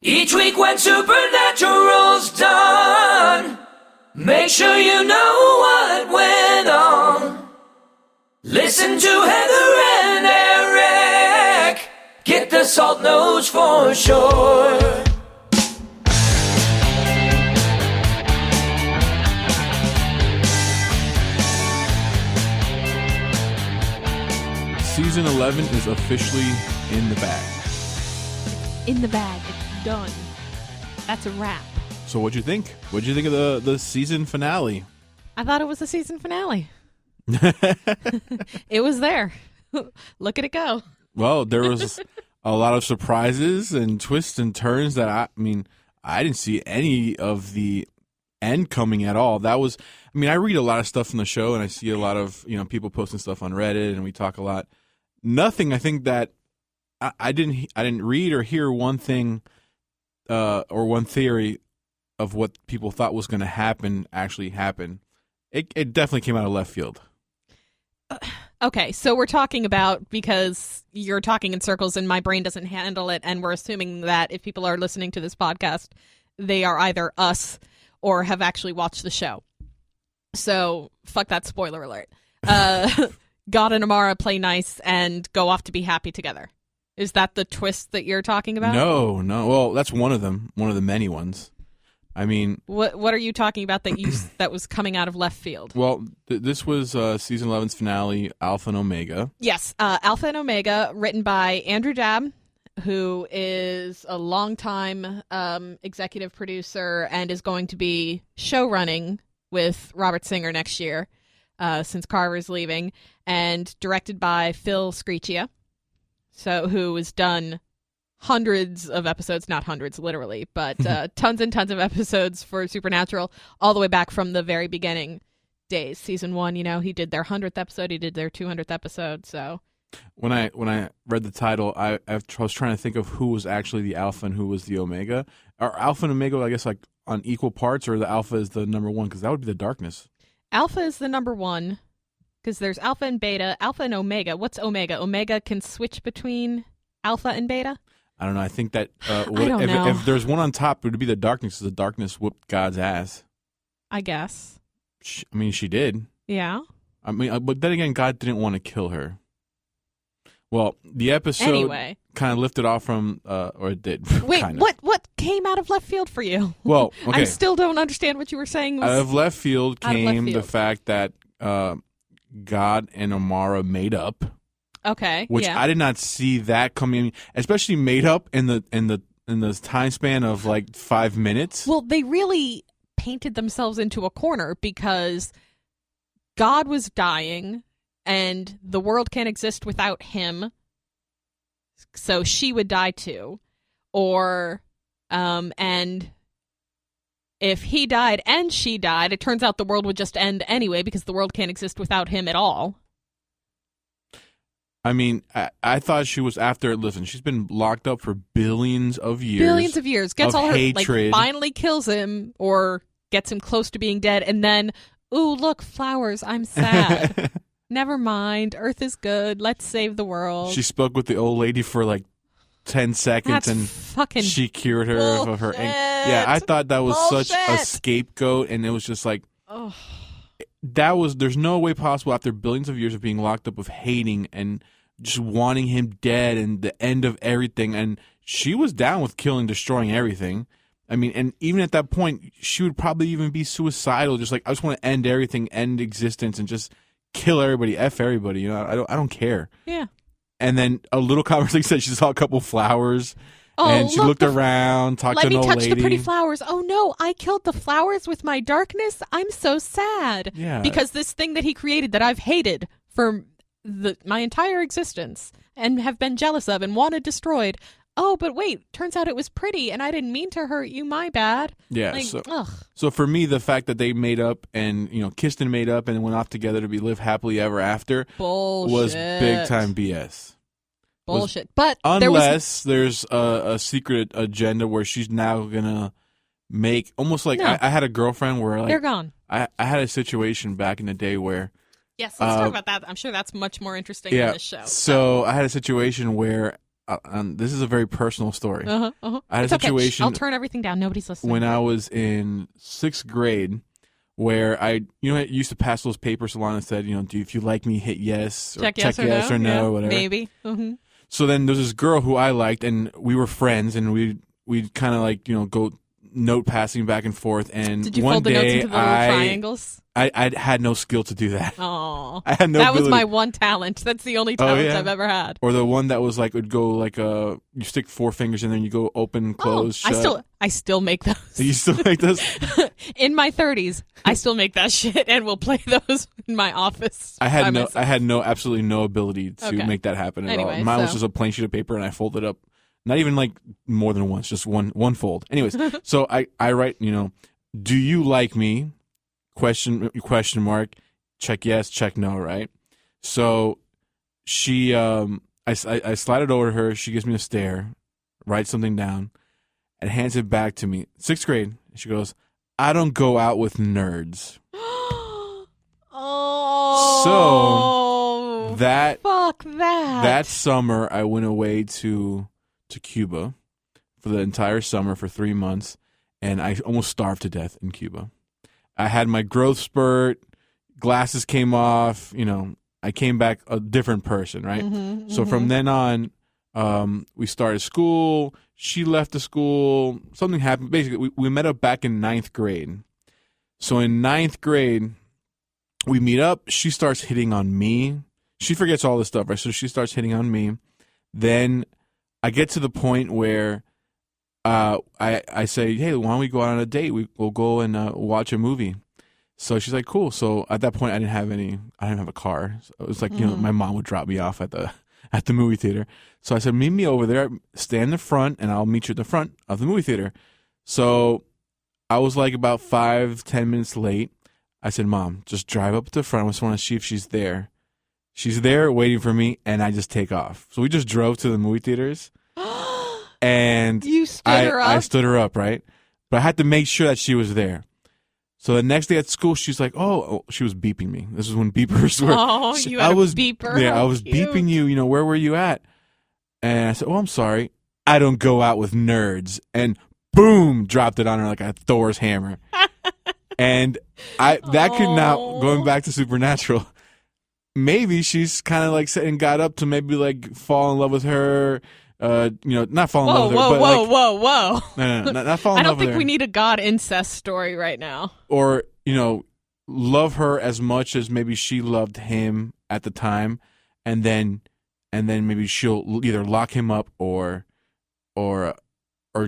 Each week when Supernatural's done, make sure you know what went on. Listen to Heather and Eric, get the salt notes for sure. Season 11 is officially in the bag. In the bag. It's done. That's a wrap. So what'd you think? What'd you think of the season finale? I thought it was the season finale. It was there. Look at it go. Well, there was a lot of surprises and twists and turns that I didn't see any of the end coming at all. I read a lot of stuff from the show and I see a lot of, people posting stuff on Reddit and we talk a lot. Nothing, I think that I didn't read or hear one thing or one theory of what people thought was going to happen actually happen. It definitely came out of left field. Okay, so we're talking about, because you're talking in circles and my brain doesn't handle it, and we're assuming that if people are listening to this podcast, they are either us or have actually watched the show. So, fuck that spoiler alert. God and Omara play nice and go off to be happy together. Is that the twist that you're talking about? No. Well, that's one of them. One of the many ones. I mean, what are you talking about that was coming out of left field? Well, this was season 11's finale, Alpha and Omega. Yes, Alpha and Omega, written by Andrew Dabb, who is a longtime executive producer and is going to be show running with Robert Singer next year, since Carver's leaving, and directed by Phil Screechia. Who has done hundreds of episodes, not hundreds literally, but tons and tons of episodes for Supernatural, all the way back from the very beginning days. Season 1, he did their 100th episode, he did their 200th episode, so... When I read the title, I was trying to think of who was actually the Alpha and who was the Omega. Are Alpha and Omega, I guess, like on equal parts, or the Alpha is the number one? Because that would be the darkness. Alpha is the number one. Because there's Alpha and Beta, Alpha and Omega. What's Omega? Omega can switch between Alpha and Beta? I don't know. I think that I don't know. If there's one on top, it would be the darkness, because the darkness whooped God's ass. I guess. She did. Yeah. But then again, God didn't want to kill her. Well, the episode kind of lifted off from, or it did. Wait, kind of. What came out of left field for you? Well, okay. I still don't understand what you were saying. Out of left field came the fact that God and Omara made up. Okay. Which I did not see that coming, especially made up in the time span of like 5 minutes. Well, they really painted themselves into a corner because God was dying and the world can't exist without him. So she would die too. Or and if he died and she died, it turns out the world would just end anyway because the world can't exist without him at all. I mean, I thought she was after. Listen, she's been locked up for billions of years. Billions of years. Gets all her hatred. Finally kills him or gets him close to being dead, and then, ooh, look, flowers. I'm sad. Never mind. Earth is good. Let's save the world. She spoke with the old lady for like 10 seconds, and she cured her of her. Yeah, I thought that was such a scapegoat, and it was just like, there's no way possible after billions of years of being locked up, of hating and just wanting him dead and the end of everything. And she was down with killing, destroying everything. I mean, and even at that point, she would probably even be suicidal. Just like, I just want to end everything, end existence, and just kill everybody, F everybody. I don't care. Yeah. And then a little conversation said she saw a couple flowers. And she looked around, talked to an old lady. Let me touch the pretty flowers. Oh, no, I killed the flowers with my darkness. I'm so sad. Yeah. Because this thing that he created that I've hated for my entire existence and have been jealous of and wanted destroyed. Oh, but wait, turns out it was pretty and I didn't mean to hurt you. My bad. Yeah. So for me, the fact that they made up and, kissed and made up and went off together to live happily ever after was big time BS. Bullshit. But unless there's a secret agenda where she's now gonna make almost like I had a girlfriend where they're gone. I had a situation back in the day where let's talk about that. I'm sure that's much more interesting than this show. So I had a situation where this is a very personal story. Uh-huh, uh-huh. I had It's a okay. situation I'll turn everything down. Nobody's listening. when I was in 6th grade where I used to pass those papers along that said, if you like me, hit yes, or check yes or no, yeah, or whatever. Maybe. Mm-hmm. So then there's this girl who I liked, and we were friends, and we'd kind of like, go note passing back and forth. And Did you one fold the day notes into the little triangles? I had no skill to do that. Oh, I had no that was ability. my one talent. That's the only talent yeah? I've ever had. Or the one that was like, would go like you stick 4 fingers and then you go open, close, shut. I still make those. You still make those? In my 30s, I still make that shit and will play those in my office. I had absolutely no ability to Okay. make that happen at Anyway, all. Mine was so- just a plain sheet of paper and I folded up, not even like more than once, just one fold. Anyways, so I write, do you like me? Question mark. Check yes, check no, right? So she, I slide it over to her. She gives me a stare, writes something down, and hands it back to me. 6th grade. She goes, I don't go out with nerds. Oh. So that Fuck that. that summer, I went away to Cuba for the entire summer for 3 months, and I almost starved to death in Cuba. I had my growth spurt. Glasses came off, I came back a different person, right? Mm-hmm, So from then on, we started school. She left the school. Something happened. Basically, we met up back in 9th grade. So in 9th grade, we meet up. She starts hitting on me. She forgets all this stuff, right? So she starts hitting on me. Then I get to the point where I say, hey, why don't we go out on a date? We'll go and watch a movie. So she's like, cool. So at that point, I didn't have a car. So it was like, my mom would drop me off at the movie theater. So I said, meet me over there, stay in the front, and I'll meet you at the front of the movie theater. So I was like about 5-10 minutes late. I said, Mom, just drive up to the front. I just want to see if she's there. She's there waiting for me, and I just take off. So we just drove to the movie theaters. And You stood her up? I stood her up, right? But I had to make sure that she was there. So the next day at school, she's like, oh, she was beeping me. This is when beepers were. Oh, you had a beeper. Yeah, How I was cute. beeping you, where were you at? And I said, oh, I'm sorry. I don't go out with nerds. And boom, dropped it on her like a Thor's hammer. And that could not, going back to Supernatural, maybe she's kind of like got up to maybe like fall in love with her. Not fall in love with her, but Whoa. No, not fall in love with her. I don't think we need a God incest story right now. Or, love her as much as maybe she loved him at the time, and then maybe she'll either lock him up or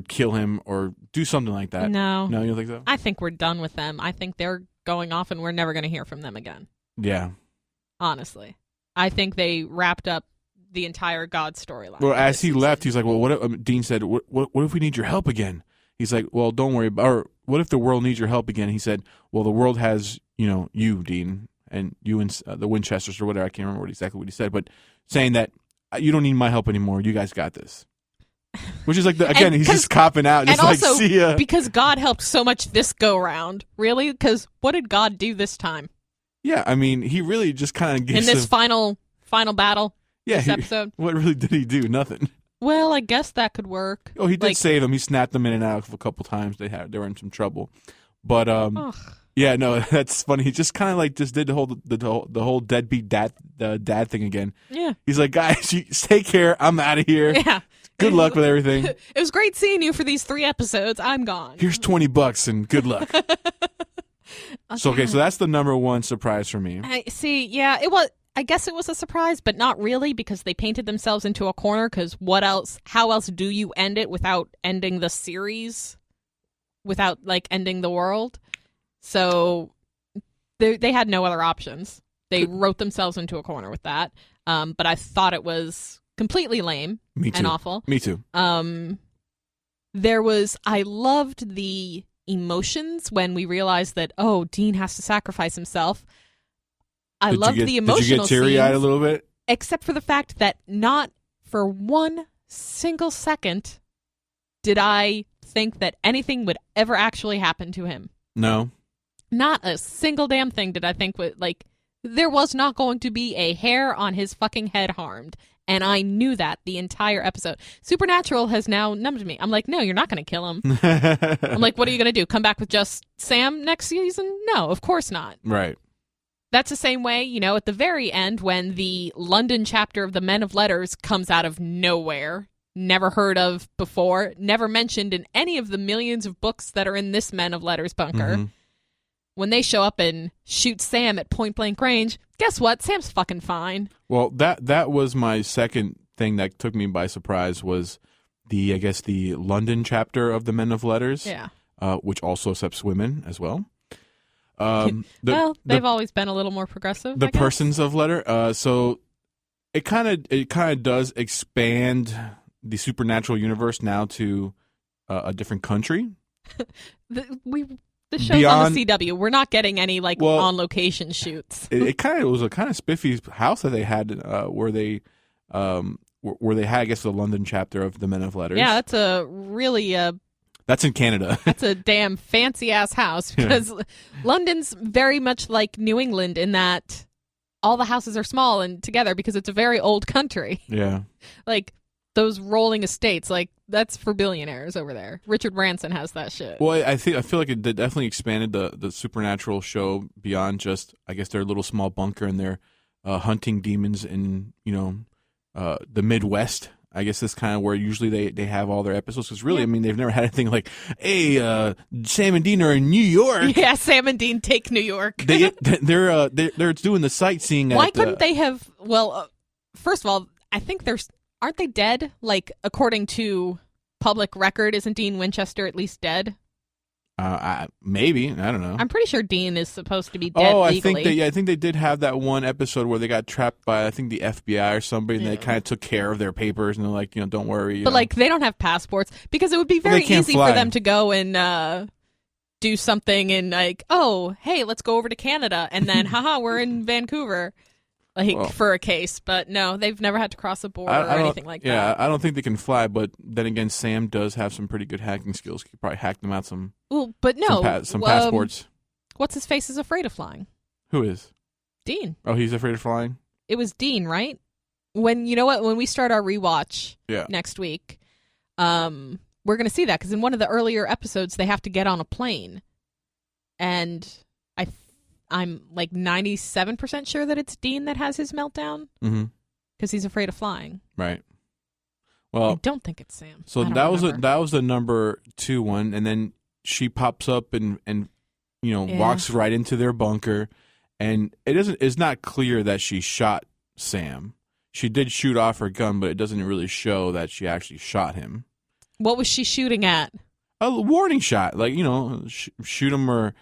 kill him or do something like that. No, you don't think so? I think we're done with them. I think they're going off, and we're never going to hear from them again. Yeah. Honestly, I think they wrapped up the entire God storyline. Well, as he left, he's like, "Well, what?" If, Dean said, "What if we need your help again?" He's like, "Well, don't worry about." Or what if the world needs your help again? He said, "Well, the world has you, Dean, and you and the Winchesters or whatever." I can't remember exactly what he said, but saying that you don't need my help anymore. You guys got this. Which is like he's just copping out, just and like, also, see ya. Because God helped so much this go round. Really? Because what did God do this time? Yeah, I mean, he really just kind of gives in this final battle. Yeah, this episode. What really did he do? Nothing. Well, I guess that could work. Oh, he did save them. He snapped them in and out a couple times. They were in some trouble, but yeah, no, that's funny. He just kind of like just did the whole deadbeat dad thing again. Yeah, he's like, guys, you take care. I'm out of here. Yeah, good luck with everything. It was great seeing you for these 3 episodes. I'm gone. Here's $20 and good luck. So that's the number one surprise for me. I see. Yeah, it was. I guess it was a surprise, but not really, because they painted themselves into a corner. Because what else? How else do you end it without ending the series? Without ending the world? So they had no other options. They wrote themselves into a corner with that. But I thought it was completely lame and awful. Me too. I loved the emotions when we realized that, Dean has to sacrifice himself. I loved the emotional scenes. Did you get teary-eyed a little bit? Except for the fact that not for one single second did I think that anything would ever actually happen to him. No. Not a single damn thing did I think there was not going to be a hair on his fucking head harmed. And I knew that the entire episode. Supernatural has now numbed me. I'm like, no, you're not going to kill him. I'm like, what are you going to do? Come back with just Sam next season? No, of course not. Right. That's the same way, at the very end when the London chapter of the Men of Letters comes out of nowhere, never heard of before, never mentioned in any of the millions of books that are in this Men of Letters bunker. Mm-hmm. When they show up and shoot Sam at point blank range, guess what? Sam's fucking fine. Well, that was my second thing that took me by surprise was the London chapter of the Men of Letters. Yeah. Which also accepts women as well. They've always been a little more progressive. The persons of letter. So it kind of does expand the supernatural universe now to a different country. The show's on the CW. We're not getting any on location shoots. It was a kind of spiffy house that they had where they had, I guess, the London chapter of the Men of Letters. Yeah, that's a really that's in Canada. That's a damn fancy ass house because London's very much like New England in that all the houses are small and together because it's a very old country. Yeah. Like those rolling estates, that's for billionaires over there. Richard Branson has that shit. Well, I feel like it definitely expanded the supernatural show beyond just, I guess, their little small bunker and their hunting demons in the Midwest. I guess that's kind of where usually they have all their episodes. Because really, I mean, they've never had anything like, hey, Sam and Dean are in New York. Yeah, Sam and Dean take New York. they're doing the sightseeing. Why couldn't they have? Well, first of all, I think aren't they dead? According to public record, isn't Dean Winchester at least dead? Maybe, I don't know. I'm pretty sure Dean is supposed to be dead legally. I think they did have that one episode where they got trapped by, I think, the FBI or somebody, and they kind of took care of their papers, and they're like, don't worry. But they don't have passports because it would be very easy for them to go and do something and oh, hey, let's go over to Canada, and then haha, we're in Vancouver. For a case, but no, they've never had to cross a border or anything like that. Yeah, I don't think they can fly, but then again, Sam does have some pretty good hacking skills. He could probably hack them out some. Well, but no, some passports. What's his face is afraid of flying? Who is? Dean. Oh, he's afraid of flying? It was Dean, right? When we start our rewatch next week, we're going to see that because in one of the earlier episodes, they have to get on a plane, and I'm 97% sure that it's Dean that has his meltdown because he's afraid of flying. Right. Well, I don't think it's Sam. So that was the number 2 one, and then she pops up and walks right into their bunker, and it's not clear that she shot Sam. She did shoot off her gun, but it doesn't really show that she actually shot him. What was she shooting at? A warning shot, shoot him or.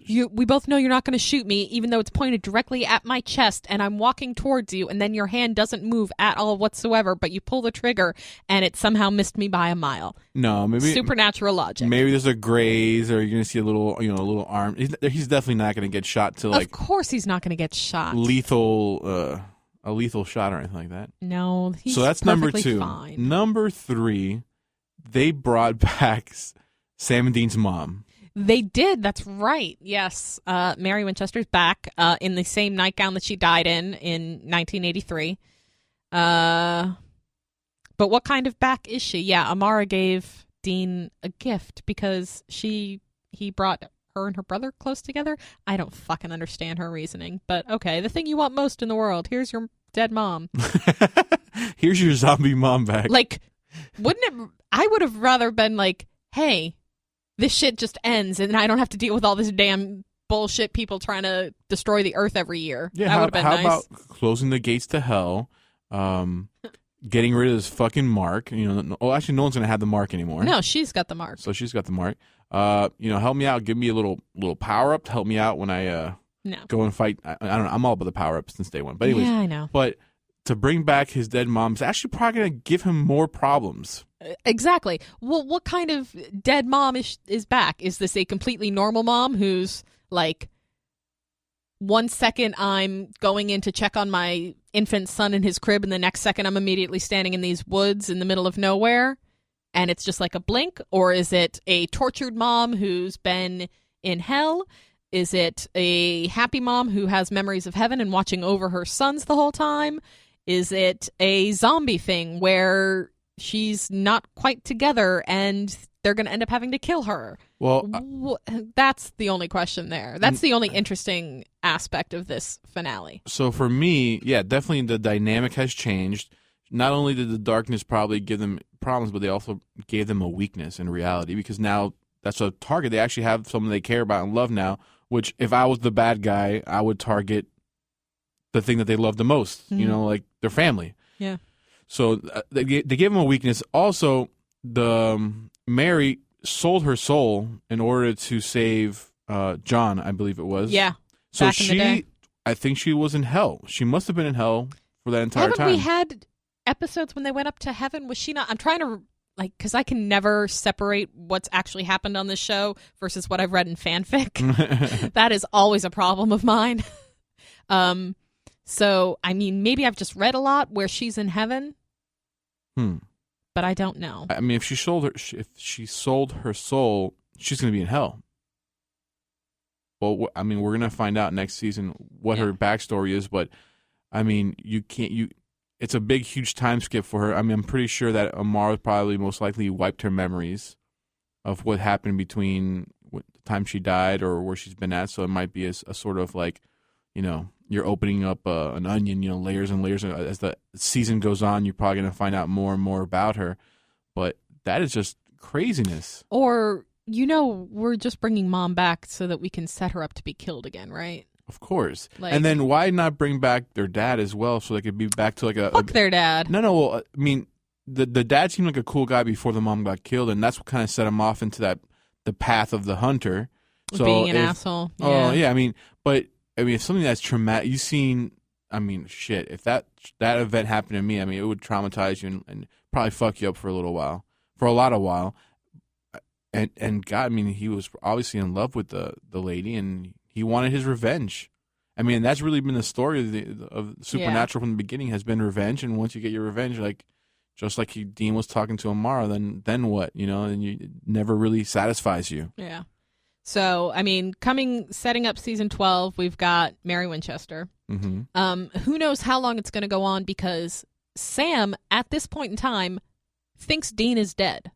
We both know you're not going to shoot me, even though it's pointed directly at my chest, and I'm walking towards you, and then your hand doesn't move at all whatsoever, but you pull the trigger, and it somehow missed me by a mile. No, maybe supernatural logic. Maybe there's a graze, or you're going to see a little arm. He's definitely not going to get shot to Of course, he's not going to get shot. A lethal shot or anything like that. No, he's so that's number 2. Fine. Number 3, they brought back Sam and Dean's mom. They did. That's right. Yes. Mary Winchester's back in the same nightgown that she died in 1983. But what kind of back is she? Yeah, Omara gave Dean a gift because he brought her and her brother close together. I don't fucking understand her reasoning. But okay, the thing you want most in the world. Here's your dead mom. Here's your zombie mom back. Wouldn't it... I would have rather been hey... this shit just ends, and I don't have to deal with all this damn bullshit people trying to destroy the earth every year. Yeah, that would have been nice. How about closing the gates to hell, getting rid of this fucking mark? Actually, no one's going to have the mark anymore. No, she's got the mark. So she's got the mark. Help me out. Give me a little power-up to help me out when I go and fight. I don't know. I'm all about the power-up since day one. But anyways, yeah, I know. But to bring back his dead mom is actually probably going to give him more problems. Exactly. Well, what kind of dead mom is back? Is this a completely normal mom who's 1 second I'm going in to check on my infant son in his crib, and the next second I'm immediately standing in these woods in the middle of nowhere, and it's just like a blink? Or is it a tortured mom who's been in hell? Is it a happy mom who has memories of heaven and watching over her sons the whole time? Is it a zombie thing where she's not quite together and they're going to end up having to kill her? Well, that's the only question there. That's the only interesting aspect of this finale. so for me, yeah, definitely the dynamic has changed. Not only did the darkness probably give them problems, but they also gave them a weakness in reality, because now that's a target. They actually have someone they care about and love now, which if I was the bad guy, I would target the thing that they love the most, like their family. Yeah. So they gave them a weakness. Also, Mary sold her soul in order to save John, I believe it was. Yeah. So back in the day. I think she was in hell. She must have been in hell for that entire Haven't time. we had episodes when they went up to heaven? Was she not? I'm trying to, because I can never separate what's actually happened on this show versus what I've read in fanfic. That is always a problem of mine. So, I mean, maybe I've just read a lot where she's in heaven. But I don't know. I mean, if she sold her soul, she's going to be in hell. Well, I mean, we're going to find out next season what her backstory is, but I mean, it's a big, huge time skip for her. I mean, I'm pretty sure that Omara probably most likely wiped her memories of what happened between the time she died or where she's been at. So it might be a sort of like, you're opening up an onion, layers and layers. As the season goes on, you're probably going to find out more and more about her. But that is just craziness. Or, we're just bringing Mom back so that we can set her up to be killed again, right? Of course. And then why not bring back their dad as well so they could be back to like Fuck their dad. No. Well, I mean, the dad seemed like a cool guy before the mom got killed, and that's what kind of set him off into the path of the hunter. So being an asshole. Yeah. Oh, yeah. I mean, if something that's traumatic, you've seen, I mean, shit, if that event happened to me, I mean, it would traumatize you and probably fuck you up for a lot of while. And God, I mean, he was obviously in love with the lady, and he wanted his revenge. I mean, that's really been the story of Supernatural from the beginning, has been revenge. And once you get your revenge, just like Dean was talking to Omara, then what? And it never really satisfies you. Yeah. So, I mean, setting up season 12, we've got Mary Winchester. Mm-hmm. Who knows how long it's going to go on, because Sam, at this point in time, thinks Dean is dead.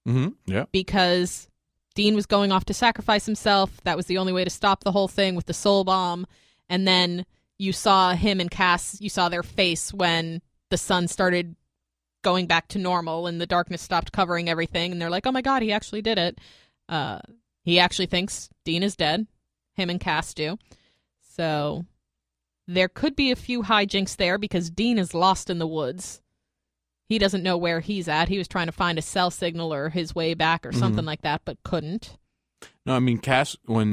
Mm-hmm. Yeah. Because Dean was going off to sacrifice himself. That was the only way to stop the whole thing with the soul bomb. And then you saw him and Cass, you saw their face when the sun started going back to normal and the darkness stopped covering everything. And they're like, oh my God, he actually did it. He actually thinks Dean is dead. Him and Cass do. So there could be a few hijinks there because Dean is lost in the woods. He doesn't know where he's at. He was trying to find a cell signal or his way back or something like that, but couldn't. No, I mean, Cass, when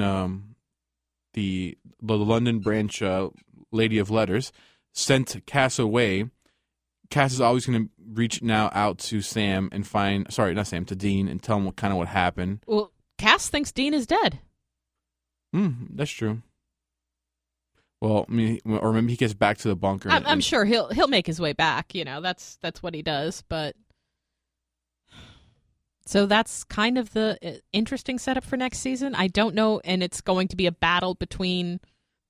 the London branch Lady of Letters sent Cass away, Cass is always going to reach now out to Sam and to Dean and tell him what happened. Well, Cass thinks Dean is dead. That's true. Well, I mean, or maybe he gets back to the bunker. I'm sure he'll make his way back. That's what he does. But so that's kind of the interesting setup for next season. I don't know, and it's going to be a battle between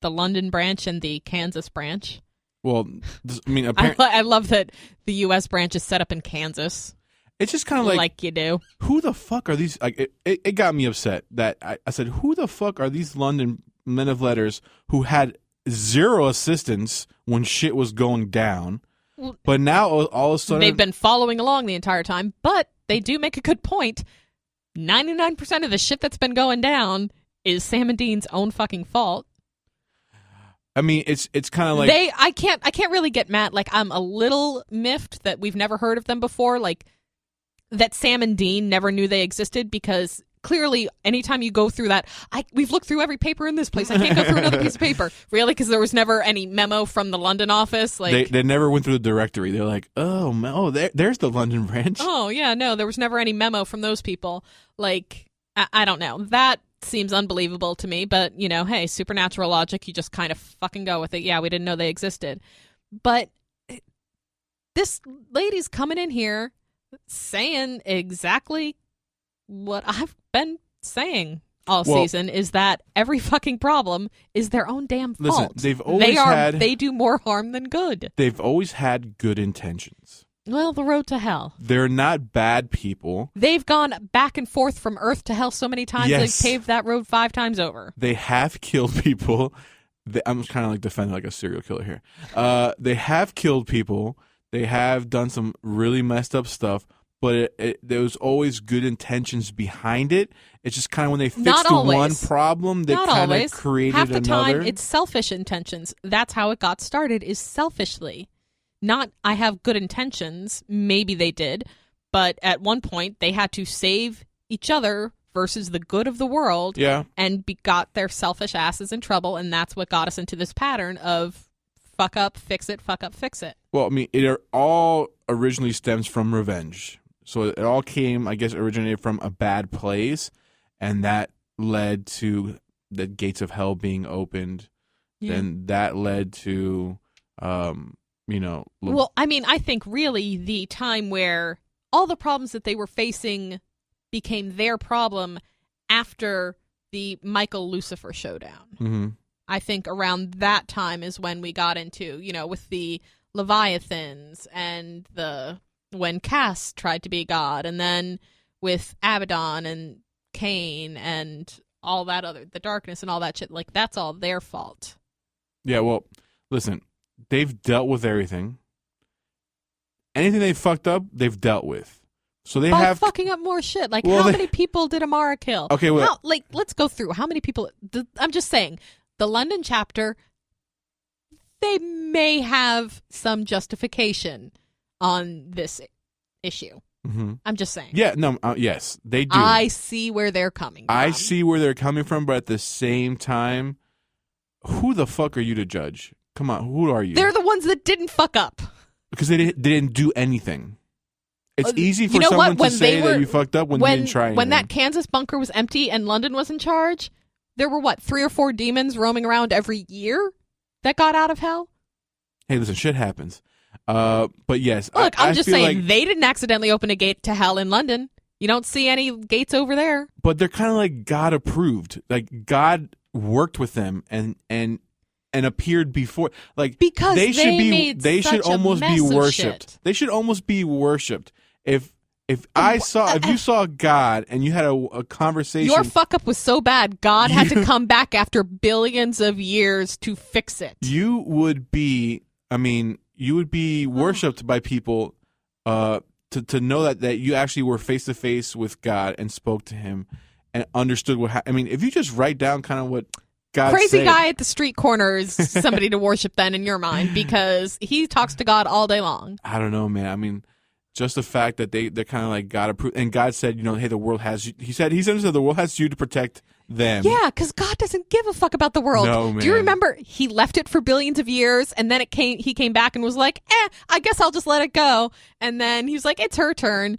the London branch and the Kansas branch. Well, I mean, apparently, I love that the U.S. branch is set up in Kansas. It's just kind of like you do. Who the fuck are these? It got me upset that I said, who the fuck are these London men of letters who had zero assistance when shit was going down, but now all of a sudden they've been following along the entire time. But they do make a good point. 99% of the shit that's been going down is Sam and Dean's own fucking fault. I mean, it's kind of like I can't really get mad. Like, I'm a little miffed that we've never heard of them before. Like, that Sam and Dean never knew they existed, because clearly, anytime you go through that, we've looked through every paper in this place. I can't go through another piece of paper. Really? Because there was never any memo from the London office? Like, they never went through the directory. They're like, there's the London branch. Oh, yeah, no, there was never any memo from those people. Like, I don't know. That seems unbelievable to me, but, hey, supernatural logic, you just kind of fucking go with it. Yeah, we didn't know they existed. But this lady's coming in here saying exactly what I've been saying all season is that every fucking problem is their own damn fault. Listen, they do more harm than good. They've always had good intentions. Well, the road to hell. They're not bad people. They've gone back and forth from Earth to hell so many times, Yes. they've paved that road 5 times over. They have killed people. I'm kind of like defending like a serial killer here. They have killed people. They have done some really messed up stuff, but there was always good intentions behind it. It's just kind of when they fixed one problem, they kind of created another. Half the time, it's selfish intentions. That's how it got started, is selfishly. Not, I have good intentions. Maybe they did. But at one point, they had to save each other versus the good of the world. Yeah. And got their selfish asses in trouble. And that's what got us into this pattern of fuck up, fix it, fuck up, fix it. Well, I mean, it all originally stems from revenge. So it all came, I guess, originated from a bad place. And that led to the gates of hell being opened. Yeah. Then that led to... Well, I mean, I think really the time where all the problems that they were facing became their problem after the Michael Lucifer showdown. Mm-hmm. I think around that time is when we got into, with the Leviathans and when Cass tried to be God, and then with Abaddon and Cain and all that the darkness and all that shit. Like, that's all their fault. Yeah, well, listen. They've dealt with everything. Anything they fucked up, they've dealt with. So they have fucking up more shit. Like, how many people did Omara kill? Okay, well, let's go through how many people. I'm just saying, the London chapter, they may have some justification on this issue. Mm-hmm. I'm just saying. Yeah, no, yes, they do. I see where they're coming from. I see where they're coming from, but at the same time, who the fuck are you to judge? Come on, who are you? They're the ones that didn't fuck up. Because they didn't do anything. It's easy for someone to say that you fucked up when you didn't try anything. When that Kansas bunker was empty and London was in charge, there were, 3 or 4 demons roaming around every year that got out of hell? Hey, listen, shit happens. But yes. Look, I'm just saying, like, they didn't accidentally open a gate to hell in London. You don't see any gates over there. But they're kind of like God approved. Like, God worked with them and appeared before, like, because they should almost be worshipped. They should almost be worshipped. If you saw God and you had a conversation, your fuck up was so bad, God had to come back after billions of years to fix it. You would be worshipped by people to know that you actually were face to face with God and spoke to Him and understood what. If you just write down kind of what. God crazy saved. Guy at the street corner is somebody to worship then in your mind because he talks to God all day long. I don't know, man. Just the fact that they're kind of like God approved, and God said, hey, the world has you. He said the world has you to protect them. Yeah, because God doesn't give a fuck about the world. No, man. Do you remember he left it for billions of years, and then he came back and was like, I guess I'll just let it go. And then he was like, it's her turn,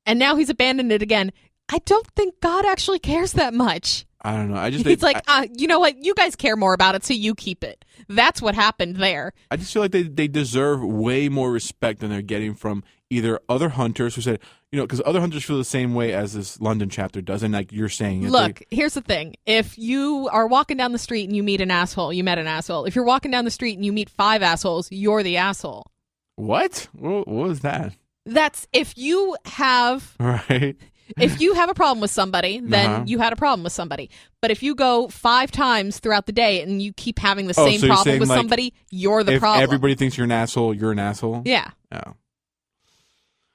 and now he's abandoned it again. I don't think God actually cares that much. I don't know. He's like, you know what? You guys care more about it, so you keep it. That's what happened there. I just feel like they deserve way more respect than they're getting from either other hunters who said, because other hunters feel the same way as this London chapter does, and like you're saying. Look, here's the thing. If you are walking down the street and you meet an asshole, you met an asshole. If you're walking down the street and you meet 5 assholes, you're the asshole. What? What was that? That's if you have... Right. If you have a problem with somebody, then you had a problem with somebody. But if you go 5 times throughout the day and you keep having the same so problem with somebody, you're the problem. If everybody thinks you're an asshole, you're an asshole? Yeah. Oh.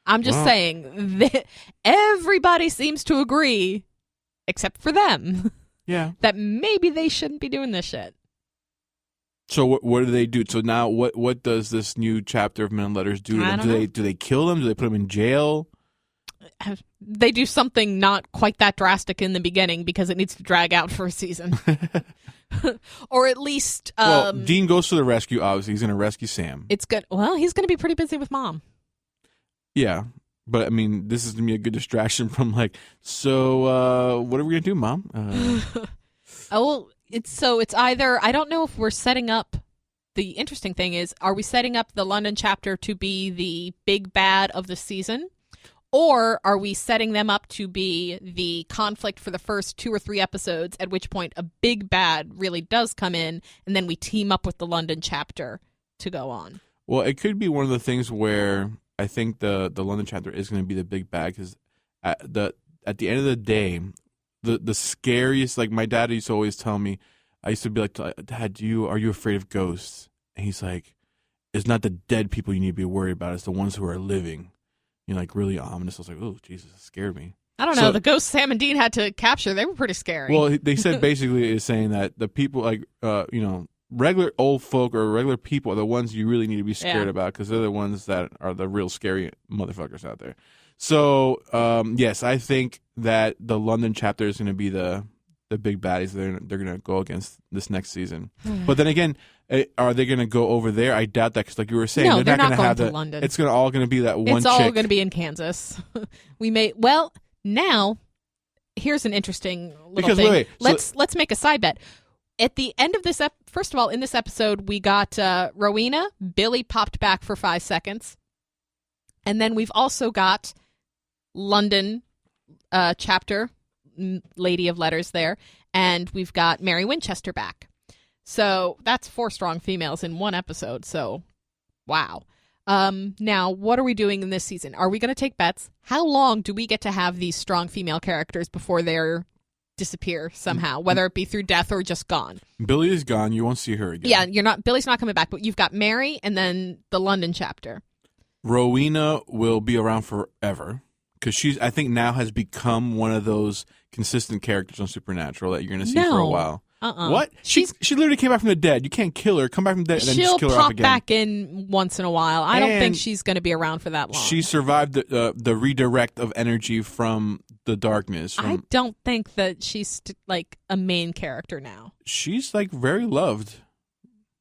I'm just saying that everybody seems to agree, except for them, that maybe they shouldn't be doing this shit. So what do they do? So now what does this new chapter of Men and Letters do to them? Do they kill them? Do they put them in jail? They do something not quite that drastic in the beginning because it needs to drag out for a season. Or at least... Dean goes to the rescue, obviously. He's going to rescue Sam. It's good. Well, he's going to be pretty busy with Mom. Yeah. But, this is going to be a good distraction from, so what are we going to do, Mom? It's either... I don't know if we're setting up... The interesting thing is, are we setting up the London chapter to be the big bad of the season? Or are we setting them up to be the conflict for the first 2 or 3 episodes, at which point a big bad really does come in, and then we team up with the London chapter to go on? Well, it could be one of the things where I think the London chapter is going to be the big bad, because at the end of the day, the scariest, like my dad used to always tell me, I used to be like, Dad, are you afraid of ghosts? And he's like, it's not the dead people you need to be worried about, it's the ones who are living. You know, like really ominous. I was like, oh, Jesus, it scared me. I don't know. The ghosts Sam and Dean had to capture, they were pretty scary. Well, they said basically is saying that the people like, regular old folk or regular people are the ones you really need to be scared about, because they're the ones that are the real scary motherfuckers out there. So, yes, I think that the London chapter is going to be the big baddies they're going to go against this next season. But then again, are they going to go over there? I doubt that, because like you were saying, no, they're not going to have to London. It's all going to be that one chick. It's all going to be in Kansas. Now, here's an interesting little thing. Let's make a side bet. At the end of this, first of all, in this episode, we got Rowena. Billy popped back for 5 seconds. And then we've also got London chapter, Lady of Letters there. And we've got Mary Winchester back. So that's 4 strong females in one episode. So, wow. Now, what are we doing in this season? Are we going to take bets? How long do we get to have these strong female characters before they're disappear somehow, whether it be through death or just gone? Billy is gone. You won't see her again. Yeah, Billy's not coming back, but you've got Mary and then the London chapter. Rowena will be around forever, because I think now has become one of those consistent characters on Supernatural that you're going to see for a while. What? She literally came back from the dead. You can't kill her. Come back from the dead and then just kill her off again. She'll pop back in once in a while. I don't think she's going to be around for that long. She survived the redirect of energy from the darkness. I don't think that she's like a main character now. She's like very loved.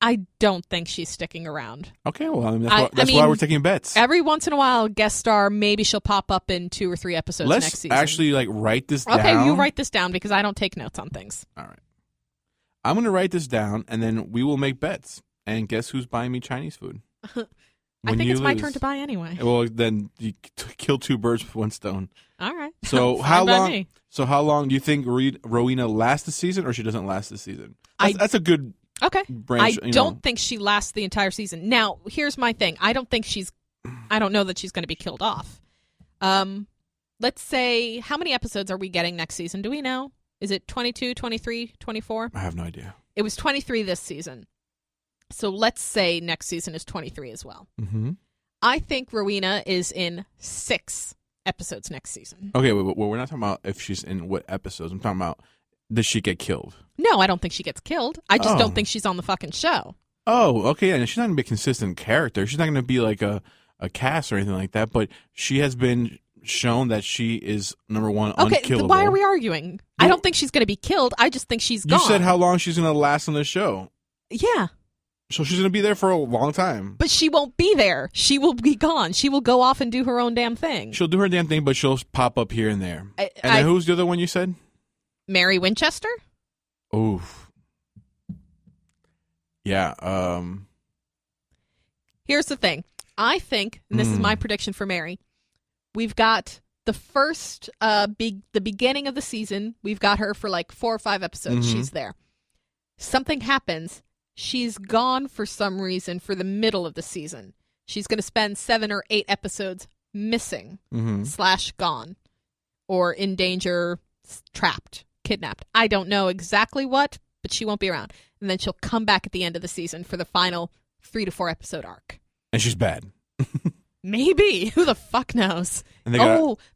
I don't think she's sticking around. Okay, well, I mean, that's why we're taking bets. Every once in a while, guest star, maybe she'll pop up in 2 or 3 episodes next season. Let's actually write this down. Okay, you write this down, because I don't take notes on things. All right. I'm going to write this down, and then we will make bets. And guess who's buying me Chinese food? I think it's my turn to buy anyway. Well, then you kill 2 birds with 1 stone. All right. So how long? So how long do you think Rowena lasts the season, or she doesn't last the season? That's a good. Okay. Branch, I don't think she lasts the entire season. Now, here's my thing. I don't know that she's going to be killed off. Let's say, how many episodes are we getting next season? Do we know? Is it 22, 23, 24? I have no idea. It was 23 this season. So let's say next season is 23 as well. Mm-hmm. I think Rowena is in 6 episodes next season. Okay, well, we're not talking about if she's in what episodes. I'm talking about, does she get killed? No, I don't think she gets killed. I just don't think she's on the fucking show. Oh, okay. And she's not going to be a consistent character. She's not going to be like a cast or anything like that. But she has been shown that she is, number one, unkillable. Why are we arguing? I don't think she's going to be killed. I just think she's gone. You said how long she's going to last on the show. Yeah. So she's going to be there for a long time. But she won't be there. She will be gone. She will go off and do her own damn thing. She'll do her damn thing, but she'll pop up here and there. Then who's the other one you said? Mary Winchester? Oof. Yeah. Here's the thing. I think, and this is my prediction for Mary, we've got the first, the beginning of the season, we've got her for like 4 or 5 episodes. Mm-hmm. She's there. Something happens. She's gone for some reason for the middle of the season. She's going to spend 7 or 8 episodes missing, / gone, or in danger, trapped, kidnapped. I don't know exactly what, but she won't be around. And then she'll come back at the end of the season for the final 3 to 4 episode arc. And she's bad. Maybe. Who the fuck knows? And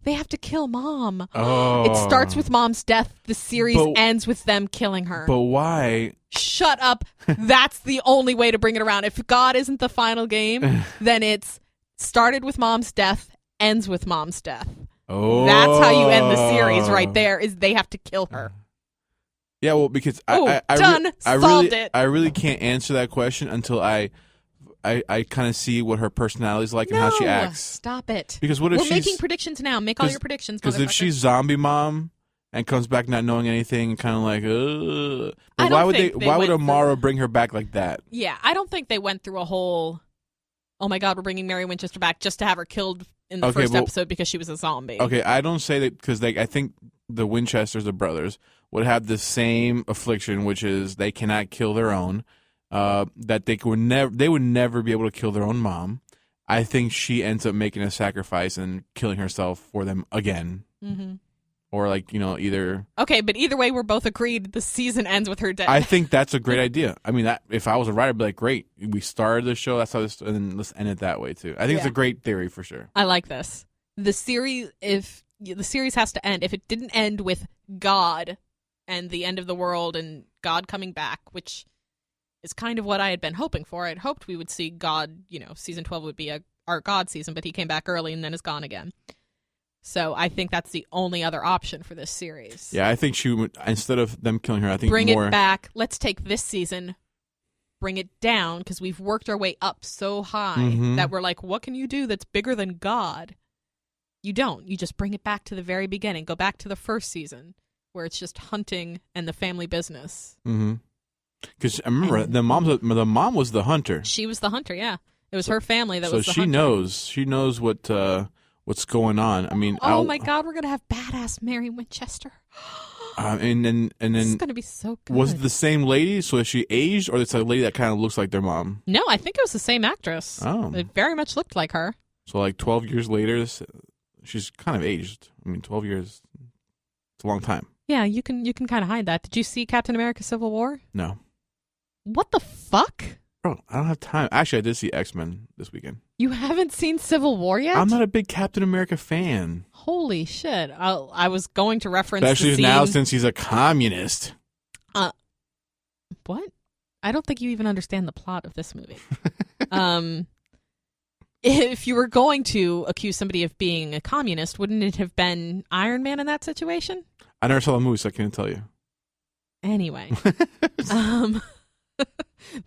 they have to kill Mom. Oh. It starts with Mom's death. The series ends with them killing her. But why? Shut up. That's the only way to bring it around. If God isn't the final game, then it's started with Mom's death, ends with Mom's death. Oh. That's how you end the series right there, is they have to kill her. Yeah, well, because solved it. I really can't answer that question until I kind of see what her personality is like and how she acts. Stop it. Because what if we're making predictions now? Make all your predictions. Because if she's zombie mom and comes back not knowing anything, and kind of like, but why would Omara bring her back like that? Yeah, I don't think they went through a whole, oh my God, we're bringing Mary Winchester back just to have her killed in the Okay, first well- episode because she was a zombie. Okay, I don't say that because I think the Winchesters, the brothers, would have the same affliction, which is they cannot kill their own. That they would never be able to kill their own mom. I think she ends up making a sacrifice and killing herself for them again. Mm-hmm. Or either. Okay, but either way, we're both agreed the season ends with her dead. I think that's a great idea. I mean, if I was a writer, I'd be like, great, we started the show, that's how this, and then let's end it that way too. I think it's a great theory for sure. I like this. The series, if the series has to end, if it didn't end with God and the end of the world and God coming back, which is kind of what I had been hoping for. I'd hoped we would see God, season 12 would be our God season, but he came back early and then is gone again. So I think that's the only other option for this series. Yeah, I think she would, instead of them killing her, I think bring more... it back. Let's take this season, bring it down, because we've worked our way up so high that we're like, what can you do that's bigger than God? You don't. You just bring it back to the very beginning. Go back to the first season where it's just hunting and the family business. Mm-hmm. Because I remember the mom was the hunter. She was the hunter, yeah. It was her family that so was the she hunter. She knows what's going on. I mean, oh my God, we're gonna have badass Mary Winchester. and then This is gonna be so good. Was it the same lady? So is she aged, or it's a lady that kind of looks like their mom? No, I think it was the same actress. Oh, it very much looked like her. So like 12 years later, she's kind of aged. I mean, 12 years, it's a long time. Yeah, you can kind of hide that. Did you see Captain America: Civil War? No. What the fuck? Bro, I don't have time. Actually, I did see X-Men this weekend. You haven't seen Civil War yet? I'm not a big Captain America fan. Holy shit. I was going to reference especially the scene. now since he's a communist. What? I don't think you even understand the plot of this movie. If you were going to accuse somebody of being a communist, wouldn't it have been Iron Man in that situation? I never saw the movie, so I can't tell you. Anyway.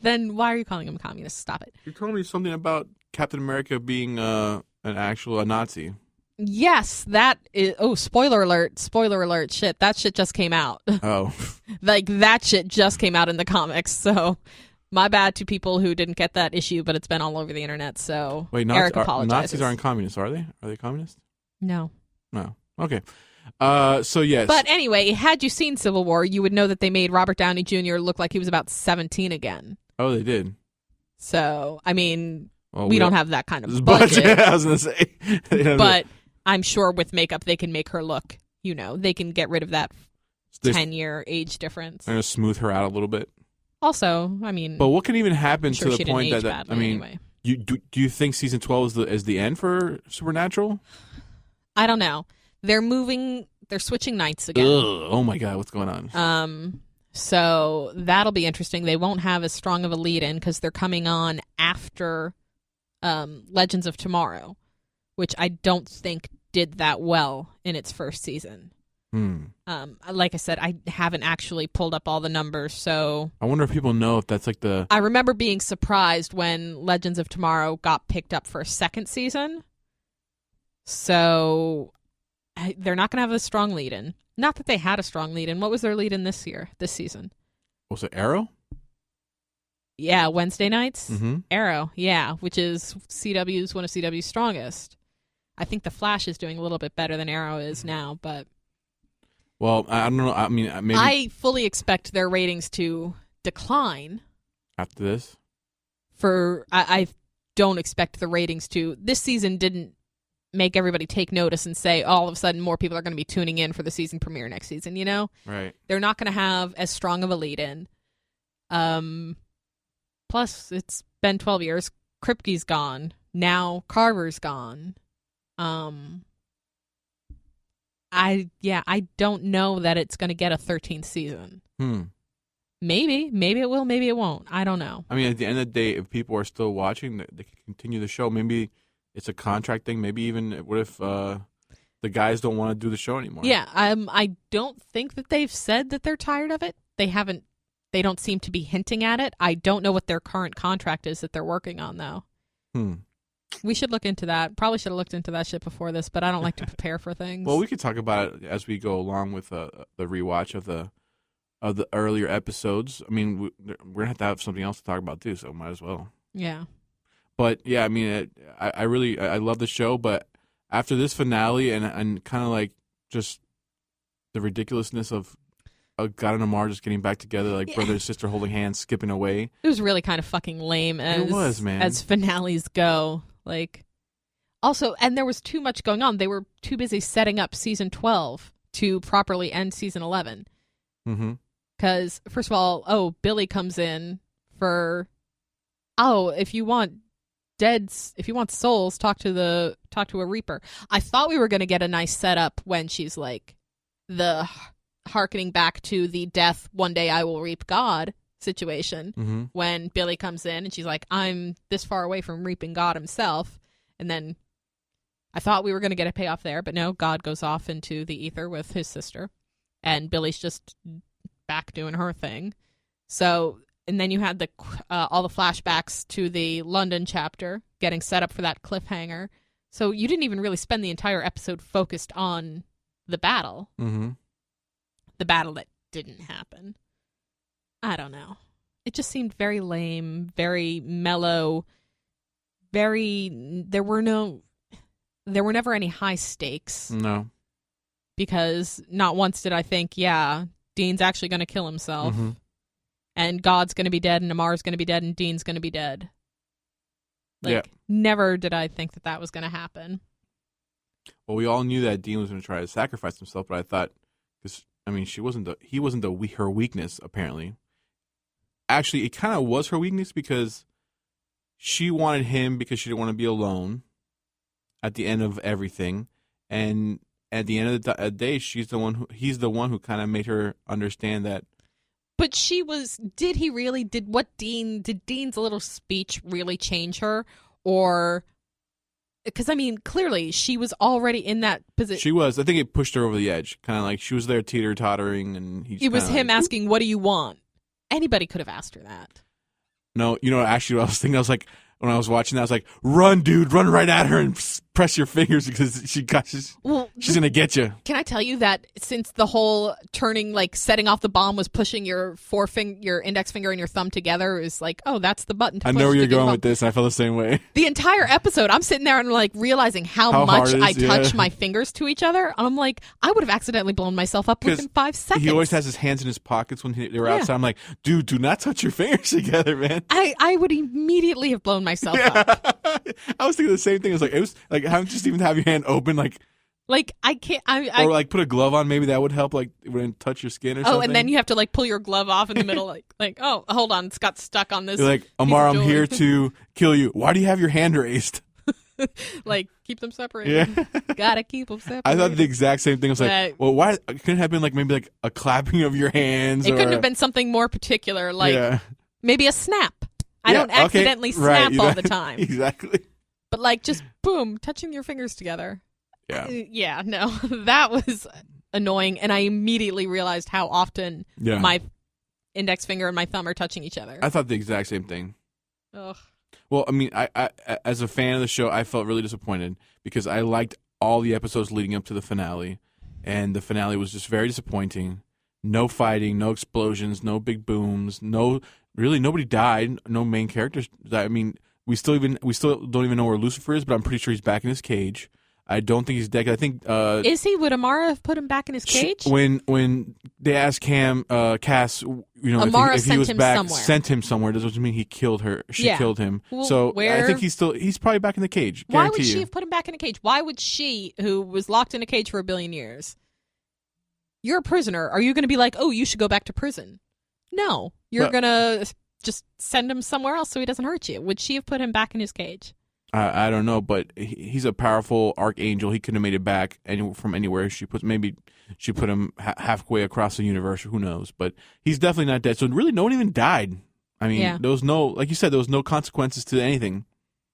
Then why are you calling him a communist? Stop it. You told me something about Captain America being a Nazi. Yes, that is... Oh, spoiler alert. Spoiler alert. Shit, that shit just came out. Oh. Like, that shit just came out in the comics, so... My bad to people who didn't get that issue, but it's been all over the internet, so Wait, Eric apologizes. Nazis aren't communists, are they? Are they communists? No. No. Okay. So, yes. But anyway, had you seen Civil War, you would know that they made Robert Downey Jr. look like he was about 17 again. Oh, they did? So, I mean, well, we don't have that kind of budget. I was going to say. But I'm sure with makeup, they can make her look, they can get rid of that 10-year age difference. They're going to smooth her out a little bit. Also, I mean... But what can even happen sure to the point that... badly, I mean, anyway. do you think season 12 is the end for Supernatural? I don't know. They're switching nights again. Ugh, oh my God, what's going on? So that'll be interesting. They won't have as strong of a lead-in because they're coming on after Legends of Tomorrow, which I don't think did that well in its first season. Like I said, I haven't actually pulled up all the numbers, so... I wonder if people know if that's like the... I remember being surprised when Legends of Tomorrow got picked up for a second season. So they're not going to have a strong lead-in. Not that they had a strong lead-in. What was their lead-in this season? Was it Arrow? Yeah, Wednesday nights? Mm-hmm. Arrow, yeah, which is one of CW's strongest. I think The Flash is doing a little bit better than Arrow is now, but... Well, I don't know. I mean, maybe... I fully expect their ratings to decline. After this? I don't expect the ratings to... This season didn't make everybody take notice and say, all of a sudden, more people are going to be tuning in for the season premiere next season, Right. They're not going to have as strong of a lead-in. Plus, it's been 12 years. Kripke's gone. Now Carver's gone. I don't know that it's going to get a 13th season. Maybe it will, maybe it won't. I don't know. I mean, at the end of the day, if people are still watching, they can continue the show. Maybe it's a contract thing. Maybe even what if the guys don't want to do the show anymore? Yeah, I don't think that they've said that they're tired of it. They haven't. They don't seem to be hinting at it. I don't know what their current contract is that they're working on, though. We should look into that. Probably should have looked into that shit before this, but I don't like to prepare for things. Well, we could talk about it as we go along with the rewatch of the earlier episodes. I mean, we're gonna have to have something else to talk about too, so might as well. Yeah. But yeah, I mean, I really love the show, but after this finale and kind of like just the ridiculousness of God and Omar just getting back together, like brother and sister holding hands, skipping away. It was really kind of fucking lame It was, man. as finales go. Like, also, and there was too much going on. They were too busy setting up season 12 to properly end season 11. Mm-hmm. Because, first of all, Billy comes in for, if you want souls, talk to a Reaper. I thought we were going to get a nice setup when she's like the harkening back to the death, one day I will reap God situation. Mm-hmm. When Billy comes in and she's like, I'm this far away from reaping God himself. And then I thought we were going to get a payoff there, but no, God goes off into the ether with his sister. And Billy's just back doing her thing. So, and then you had all the flashbacks to the London chapter getting set up for that cliffhanger. So you didn't even really spend the entire episode focused on the battle. Mm-hmm. The battle that didn't happen. I don't know. It just seemed very lame, very mellow, there were never any high stakes. No. Because not once did I think, Dean's actually going to kill himself. Mm-hmm. And God's going to be dead, and Amar's going to be dead, and Dean's going to be dead. Never did I think that was going to happen. Well, we all knew that Dean was going to try to sacrifice himself, but I thought, he wasn't her weakness, apparently. Actually, it kind of was her weakness because she wanted him because she didn't want to be alone at the end of everything. And at the end of the day, he's the one who kind of made her understand that. But did Dean's little speech really change her? Or, because, clearly she was already in that position. She was. I think it pushed her over the edge. Kind of like she was there teeter-tottering. And it was him asking, what do you want? Anybody could have asked her that. No, actually what I was thinking, I was like, when I was watching that, I was like, run, dude, run right at her and press your fingers because she's going to get you. Can I tell you that since the whole turning, like setting off the bomb was pushing your your index finger and your thumb together, is like, oh, that's the button to push. I know where you're going with this, and I felt the same way. The entire episode, I'm sitting there and like realizing how much I touch my fingers to each other. And I'm like, I would have accidentally blown myself up within 5 seconds. He always has his hands in his pockets when they were outside. I'm like, dude, do not touch your fingers together, man. I would immediately have blown myself up. I was thinking the same thing. It was like how just even have your hand open, like I can't. Or like put a glove on. Maybe that would help. Like when it touch your skin or something. Oh, and then you have to like pull your glove off in the middle. like oh, hold on, it's got stuck on this. You're like, Omar, I'm here to kill you. Why do you have your hand raised? Like, keep them separated. Yeah. Gotta keep them separated. I thought the exact same thing. I was like, well, why couldn't it have been like maybe like a clapping of your hands? It couldn't have been something more particular, like maybe a snap. I don't accidentally snap all the time. Exactly. But like just boom, touching your fingers together. Yeah. No, that was annoying, and I immediately realized how often my index finger and my thumb are touching each other. I thought the exact same thing. Ugh. Well, I as a fan of the show, I felt really disappointed because I liked all the episodes leading up to the finale, and the finale was just very disappointing. No fighting, no explosions, no big booms, nobody died, no main characters died. We still don't even know where Lucifer is, but I'm pretty sure he's back in his cage. I don't think he's dead. I think is he? Would Omara have put him back in his cage? When they asked Cass, Omara if he was back, somewhere. Sent him somewhere. Does mean he killed her? She killed him. Well, so where? I think he's probably back in the cage. Why would she have put him back in a cage? Why would she, who was locked in a cage for 1 billion years? You're a prisoner. Are you going to be like, oh, you should go back to prison? No, you're going to just send him somewhere else so he doesn't hurt you. Would she have put him back in his cage? I don't know, but he's a powerful archangel. He could have made it back from anywhere. Maybe she put him halfway across the universe. Who knows? But he's definitely not dead. So really, no one even died. There was no, like you said, there was no consequences to anything.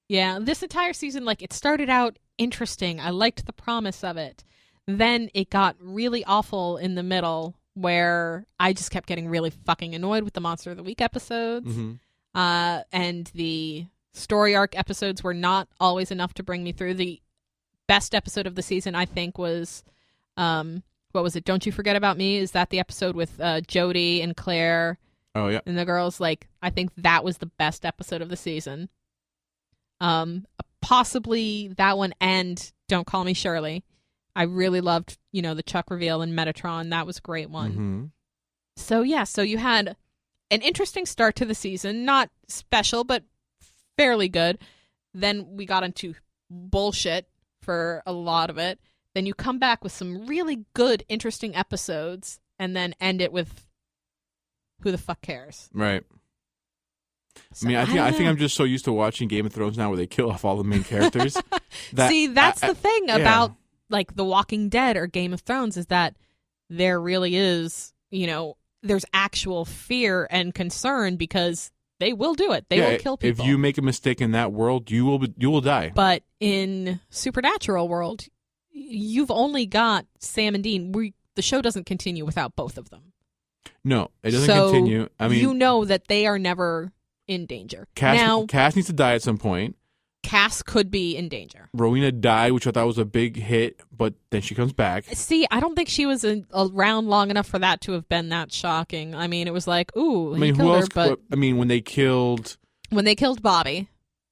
Yeah, this entire season, like, it started out interesting. I liked the promise of it. Then it got really awful in the middle, where I just kept getting really fucking annoyed with the Monster of the Week episodes. Mm-hmm. And the story arc episodes were not always enough to bring me through. The best episode of the season, I think, was what was it? Don't You Forget About Me? Is that the episode with Jodie and Claire? Oh yeah. And the girls, like, I think that was the best episode of the season. possibly that one and Don't Call Me Shirley. I really loved, the Chuck reveal in Metatron. That was a great one. Mm-hmm. So you had an interesting start to the season. Not special, but fairly good. Then we got into bullshit for a lot of it. Then you come back with some really good, interesting episodes, and then end it with who the fuck cares? Right. So, I mean, I think I'm just so used to watching Game of Thrones now where they kill off all the main characters. See, that's the thing about like The Walking Dead or Game of Thrones is that there really is, there's actual fear and concern because they will do it. They will kill people. If you make a mistake in that world, you will die. But in Supernatural world, you've only got Sam and Dean. The show doesn't continue without both of them. No, it doesn't continue. I mean, you know that they are never in danger. Cass needs to die at some point. Cass could be in danger. Rowena died, which I thought was a big hit, but then she comes back. See, I don't think she was around long enough for that to have been that shocking. I mean, it was like, ooh, he killed her, but I mean, when they killed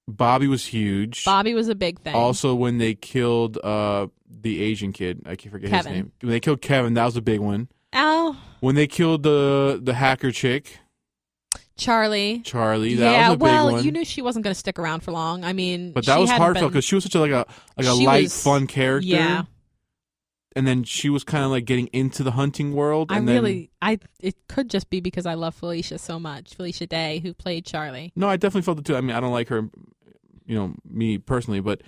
Bobby was huge. Bobby was a big thing. Also, when they killed the Asian kid, I can't forget his name. When they killed Kevin, that was a big one. Oh. When they killed the hacker chick. Charlie, that was a big one. You knew she wasn't going to stick around for long. I mean, but that was heartfelt because she was such a light, fun character. Yeah. And then she was kind of like getting into the hunting world. It could just be because I love Felicia so much. Felicia Day, who played Charlie. No, I definitely felt it too. I mean, I don't like her, me personally, but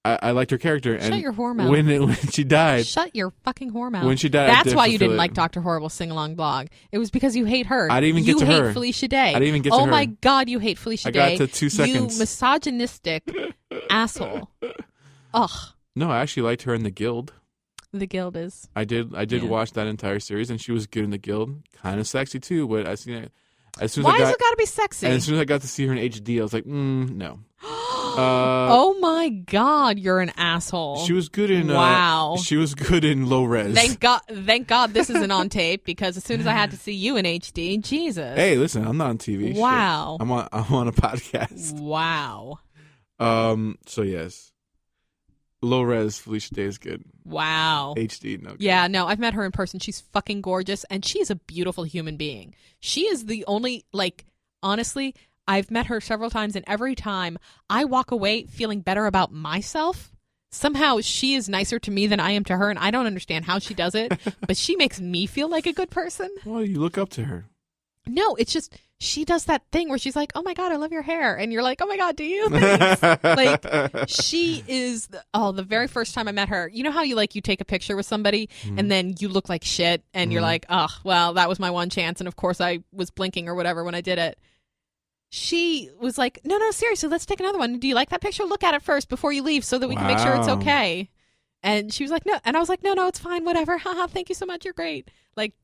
I liked her character. Shut your whore mouth. When she died. Shut your fucking whore mouth. When she died, that's why you didn't like Dr. Horrible Sing-Along Blog. It was because you hate her. I didn't even get to her. You hate Felicia Day. I didn't even get to her. Oh my God, you hate Felicia Day. I got to 2 seconds. You misogynistic asshole. Ugh. No, I actually liked her in The Guild. The Guild is. I did watch that entire series, and she was good in The Guild. Kind of sexy too, but as soon as why has it got to be sexy? And as soon as I got to see her in HD, I was like, no. Oh my God, you're an asshole. She was good in. Wow. She was good in Low Res. Thank God this isn't on tape because as soon as I had to see you in HD, Jesus. Hey, listen, I'm not on TV. Wow. Shit. I'm on a podcast. Wow. So yes, Low Res Felicia Day is good. Wow. HD, no. Good. Yeah, no, I've met her in person. She's fucking gorgeous, and she's a beautiful human being. She is the only, honestly, I've met her several times, and every time I walk away feeling better about myself. Somehow she is nicer to me than I am to her, and I don't understand how she does it, but she makes me feel like a good person. Well, you look up to her. No, it's just she does that thing where she's like, "Oh my God, I love your hair," and you're like, "Oh my God, do you?" Thanks. She is. The very first time I met her, you know how you take a picture with somebody and then you look like shit, and you're like, "Oh, well, that was my one chance," and of course I was blinking or whatever when I did it. She was like, no, seriously, let's take another one. Do you like that picture? Look at it first before you leave so that we can make sure it's okay. And she was like, no. And I was like, no, it's fine. Whatever. Haha, thank you so much. You're great.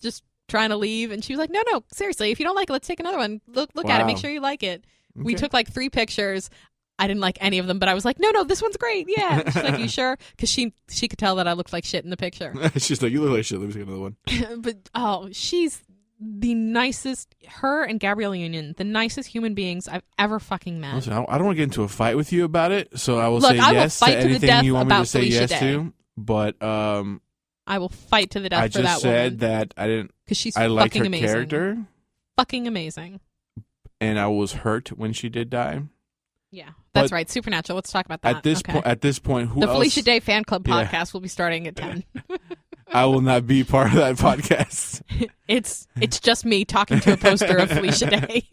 Just trying to leave. And she was like, no, seriously. If you don't like it, let's take another one. Look at it. Make sure you like it. Okay. We took 3 pictures. I didn't like any of them, but I was like, no, this one's great. Yeah. She's like, you sure? Because she could tell that I looked like shit in the picture. She's like, you look like shit. Let me take another one. But, she's the nicest, her and Gabrielle Union, the nicest human beings I've ever fucking met. Listen, I don't want to get into a fight with you about it, so I will say yes to anything you want me to say yes to. But I will fight to the death for that woman. I just said that I didn't. Because she's I liked her fucking amazing. Character. Fucking amazing. And I was hurt when she did die. Yeah, that's right. Supernatural. Let's talk about that. At this point, who the else? Felicia Day Fan Club podcast will be starting at 10. I will not be part of that podcast. It's just me talking to a poster of Felicia Day.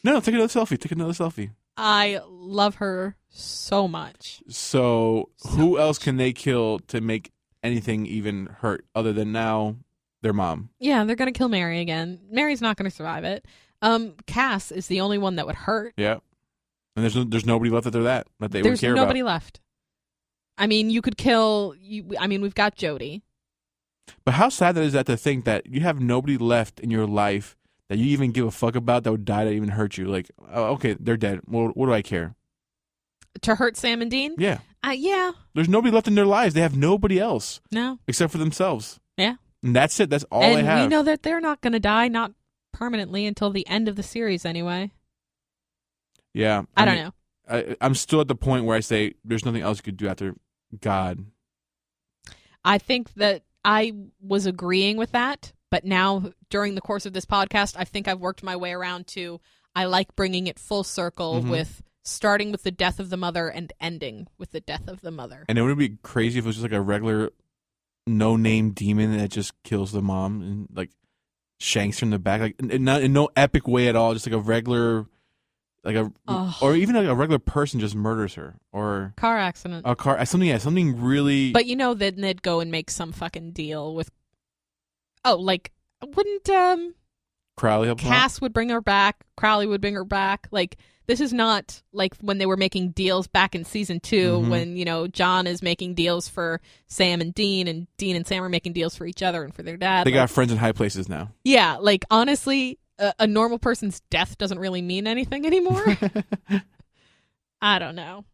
No, take another selfie. I love her so much. So who else can they kill to make anything even hurt other than now their mom? Yeah, they're going to kill Mary again. Mary's not going to survive it. Cass is the only one that would hurt. Yeah. And there's nobody left after that they would care about. There's nobody left. I mean, you could kill. We've got Jody. But how sad that is that to think that you have nobody left in your life that you even give a fuck about that would die that even hurt you. Like, oh, okay, they're dead. Well, what do I care? To hurt Sam and Dean? Yeah. Yeah. There's nobody left in their lives. They have nobody else. No. Except for themselves. Yeah. And that's it. That's all they have. And we know that they're not going to die, not permanently, until the end of the series anyway. Yeah. I don't know. I'm still at the point where I say there's nothing else you could do after God. I think that I was agreeing with that, but now during the course of this podcast, I think I've worked my way around to I like bringing it full circle with starting with the death of the mother and ending with the death of the mother. And it would be crazy if it was just like a regular no-name demon that just kills the mom and like shanks her in the back, like in no epic way at all, just like a regular, like or even like a regular person just murders her, or car accident, something really. But then they'd go and make some fucking deal with. Oh, like wouldn't Crowley help Cass would bring her back, Crowley would bring her back. Like this is not like when they were making deals back in season 2 when John is making deals for Sam and Dean and Sam are making deals for each other and for their dad. They got friends in high places now. Yeah, like honestly, a normal person's death doesn't really mean anything anymore. I don't know.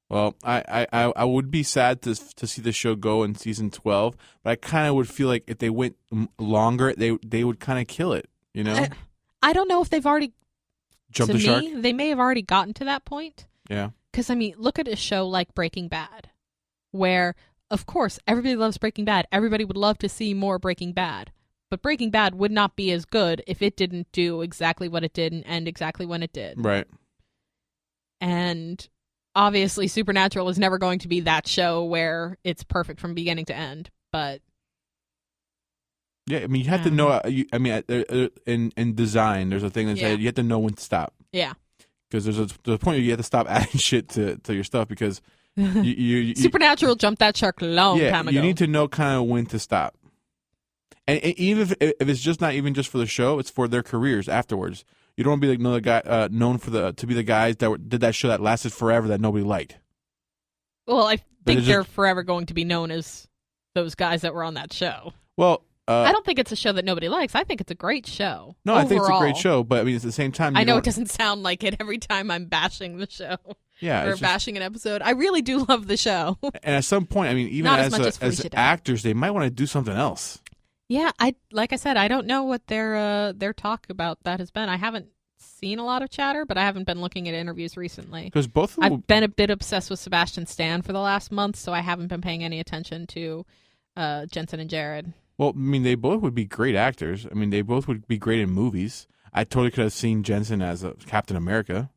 Well, I would be sad to see the show go in season 12, but I kind of would feel like if they went longer, they would kind of kill it. I don't know if they've already jumped the shark. They may have already gotten to that point. Yeah. Because look at a show like Breaking Bad, where of course everybody loves Breaking Bad. Everybody would love to see more Breaking Bad. But Breaking Bad would not be as good if it didn't do exactly what it did and end exactly when it did. Right. And obviously Supernatural is never going to be that show where it's perfect from beginning to end. But yeah, I mean, you have to know. In design, there's a thing that says you have to know when to stop. Yeah. Because there's a point where you have to stop adding shit to your stuff because you Supernatural jumped that shark a long time ago. You need to know kind of when to stop. And even if it's just not even just for the show, it's for their careers afterwards. You don't want to be like another guy known to be the guys that did that show that lasted forever that nobody liked. Well, I think they're forever going to be known as those guys that were on that show. Well, I don't think it's a show that nobody likes. I think it's a great show. No, overall. I think it's a great show, but I mean, at the same time, I know it doesn't sound like it every time I'm bashing the show. Yeah, or bashing an episode. I really do love the show. And at some point, I mean, even as actors, they might want to do something else. Yeah, like I said, I don't know what their talk about that has been. I haven't seen a lot of chatter, but I haven't been looking at interviews recently. Because both of them I've been a bit obsessed with Sebastian Stan for the last month, so I haven't been paying any attention to Jensen and Jared. Well, I mean, they both would be great actors. I mean, they both would be great in movies. I totally could have seen Jensen as a Captain America.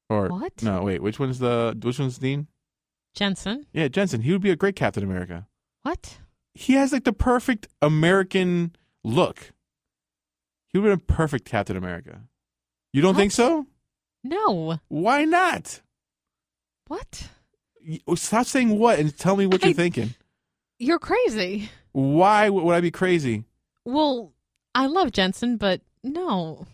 Or what? No, wait. Which one's Dean? Jensen. Yeah, Jensen. He would be a great Captain America. What? He has like the perfect American look. He would have been a perfect Captain America. You don't think so? No. Why not? What? Stop saying what and tell me what you're thinking. You're crazy. Why would I be crazy? Well, I love Jensen, but no.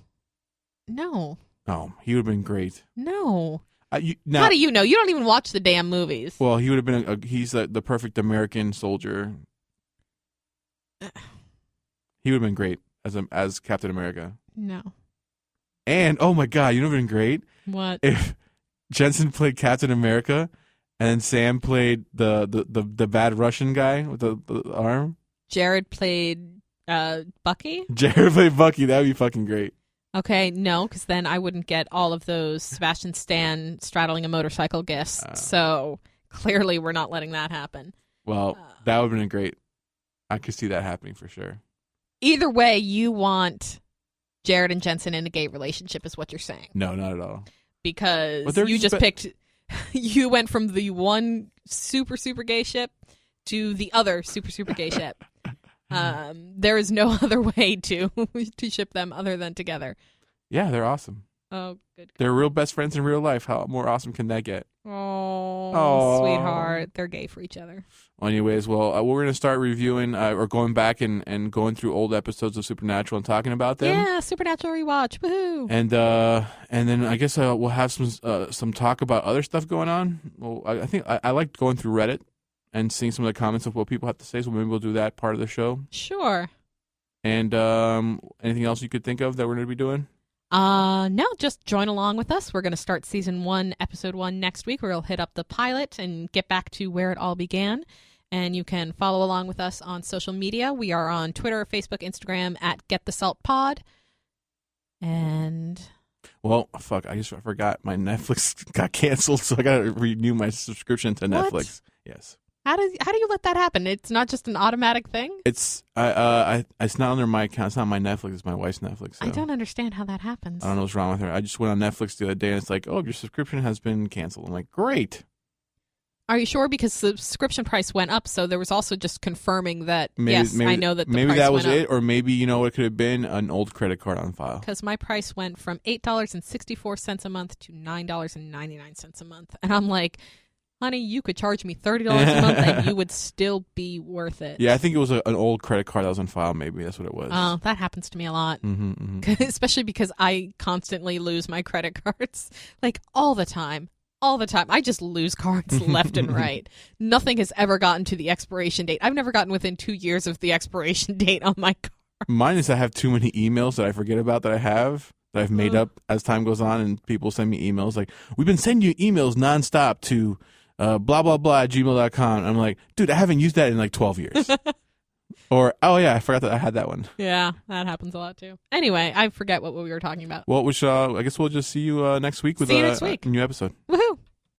Oh, he would have been great. No. How do you know? You don't even watch the damn movies. Well, he would have been. He's the perfect American soldier. He would have been great as Captain America. No. And oh my God, you know what would have been great? What? If Jensen played Captain America, and then Sam played the bad Russian guy with the arm. Jared played Bucky. Jared played Bucky. That would be fucking great. Okay, no, because then I wouldn't get all of those Sebastian Stan straddling a motorcycle gifts. So clearly, we're not letting that happen. Well, that would have been great. I could see that happening for sure. Either way, you want Jared and Jensen in a gay relationship, is what you're saying. No, not at all. Because you just picked. You went from the one super gay ship to the other super gay ship. There is no other way to ship them other than together. Yeah, they're awesome. Oh, good. They're real best friends in real life. How more awesome can that get? Oh, sweetheart. They're gay for each other. Well, anyways, we're going to start reviewing or going back and going through old episodes of Supernatural and talking about them. Yeah, Supernatural rewatch. Woohoo! And then I guess we'll have some talk about other stuff going on. Well, I think I like going through Reddit and seeing some of the comments of what people have to say, so maybe we'll do that part of the show. Sure. And anything else you could think of that we're going to be doing? No, just join along with us. We're going to start season 1, episode 1 next week, where we'll hit up the pilot and get back to where it all began. And you can follow along with us on social media. We are on Twitter, Facebook, Instagram at GetTheSaltPod. And Well, fuck, I forgot my Netflix got canceled, so I got to renew my subscription to What? Netflix. Yes. How do you let that happen? It's not just an automatic thing? It's it's not under my account. It's not my Netflix. It's my wife's Netflix. So I don't understand how that happens. I don't know what's wrong with her. I just went on Netflix the other day, and it's like, oh, your subscription has been canceled. I'm like, great. Are you sure? Because the subscription price went up, so there was also just confirming that, Maybe, yes, I know that the maybe price that was went it, up. or maybe, you know what it could have been? An old credit card on file. Because my price went from $8.64 a month to $9.99 a month. And I'm like, honey, you could charge me $30 a month and you would still be worth it. Yeah, I think it was an old credit card that was on file. Maybe that's what it was. Oh, that happens to me a lot. Especially because I constantly lose my credit cards. Like, all the time. All the time. I just lose cards left and right. Nothing has ever gotten to the expiration date. I've never gotten within 2 years of the expiration date on my card. Mine is I have too many emails that I forget about that I've made up as time goes on, and people send me emails like, we've been sending you emails nonstop to blah, blah, blah at gmail.com. And I'm like, dude, I haven't used that in like 12 years. Or, oh yeah, I forgot that I had that one. Yeah, that happens a lot too. Anyway, I forget what we were talking about. Well, I guess we'll just see you next week with See you next week. a new episode. Woohoo!